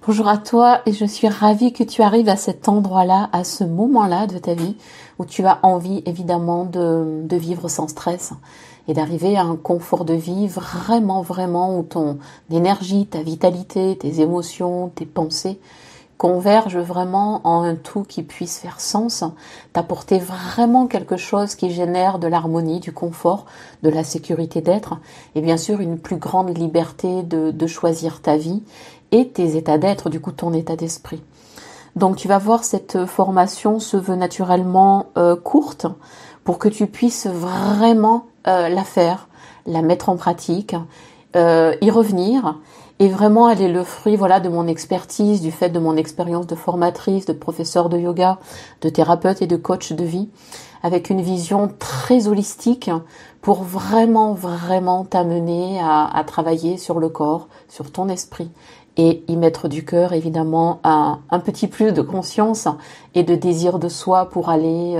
Bonjour à toi et je suis ravie que tu arrives à cet endroit-là, à ce moment-là de ta vie où tu as envie évidemment de vivre sans stress et d'arriver à un confort de vie vraiment où ton énergie, ta vitalité, tes émotions, tes pensées convergent vraiment en un tout qui puisse faire sens, t'apporter vraiment quelque chose qui génère de l'harmonie, du confort, de la sécurité d'être et bien sûr une plus grande liberté de choisir ta vie et tes états d'être, du coup ton état d'esprit. Donc tu vas voir, cette formation se veut naturellement courte pour que tu puisses vraiment la faire, la mettre en pratique, y revenir et vraiment elle est le fruit de mon expertise, du fait de mon expérience de formatrice, de professeur de yoga, de thérapeute et de coach de vie, avec une vision très holistique pour vraiment t'amener à travailler sur le corps, sur ton esprit et y mettre du cœur, évidemment, un petit plus de conscience et de désir de soi pour aller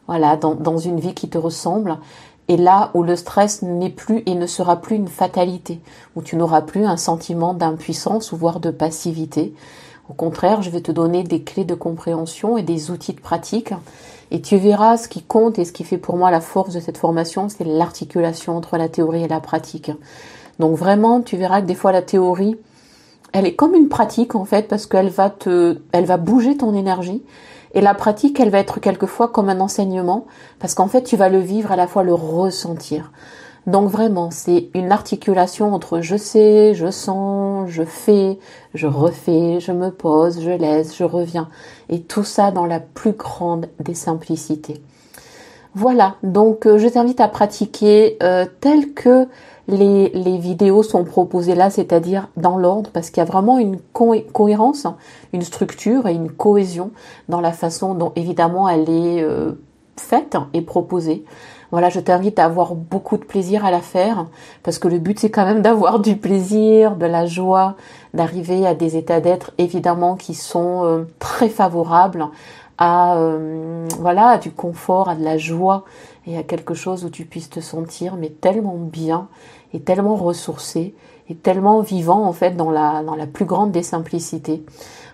dans une vie qui te ressemble. Et là où le stress n'est plus et ne sera plus une fatalité, où tu n'auras plus un sentiment d'impuissance ou voire de passivité. Au contraire, je vais te donner des clés de compréhension et des outils de pratique. Et tu verras, ce qui compte et ce qui fait pour moi la force de cette formation, c'est l'articulation entre la théorie et la pratique. Donc vraiment, tu verras que des fois la théorie, elle est comme une pratique en fait, parce qu'elle va bouger ton énergie. Et la pratique, elle va être quelquefois comme un enseignement, parce qu'en fait, tu vas le vivre, à la fois le ressentir. Donc vraiment, c'est une articulation entre je sais, je sens, je fais, je refais, je me pose, je laisse, je reviens. Et tout ça dans la plus grande des simplicités. Voilà, donc je t'invite à pratiquer tel que les vidéos sont proposées là, c'est-à-dire dans l'ordre, parce qu'il y a vraiment une cohérence, une structure et une cohésion dans la façon dont évidemment elle est faite et proposée. Voilà, je t'invite à avoir beaucoup de plaisir à la faire, parce que le but c'est quand même d'avoir du plaisir, de la joie, d'arriver à des états d'être évidemment qui sont très favorables à du confort, à de la joie et à quelque chose où tu puisses te sentir mais tellement bien et tellement ressourcé et tellement vivant en fait dans la plus grande des simplicités.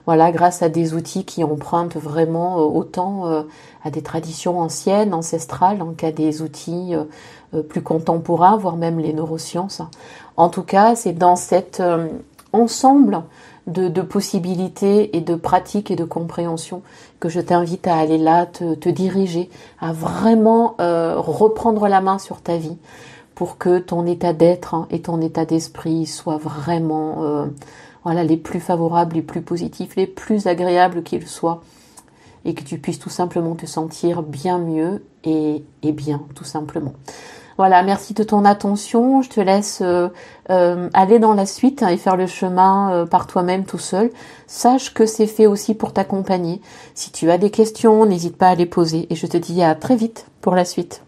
Voilà, grâce à des outils qui empruntent vraiment autant à des traditions anciennes, ancestrales, qu'à des outils plus contemporains, voire même les neurosciences. En tout cas, c'est dans cet ensemble de possibilités et de pratiques et de compréhension que je t'invite à aller là, te diriger, à vraiment reprendre la main sur ta vie pour que ton état d'être et ton état d'esprit soient vraiment les plus favorables, les plus positifs, les plus agréables qu'ils soient, et que tu puisses tout simplement te sentir bien mieux et bien, tout simplement. Voilà, merci de ton attention. Je te laisse aller dans la suite et faire le chemin par toi-même tout seul. Sache que c'est fait aussi pour t'accompagner. Si tu as des questions, n'hésite pas à les poser. Et je te dis à très vite pour la suite.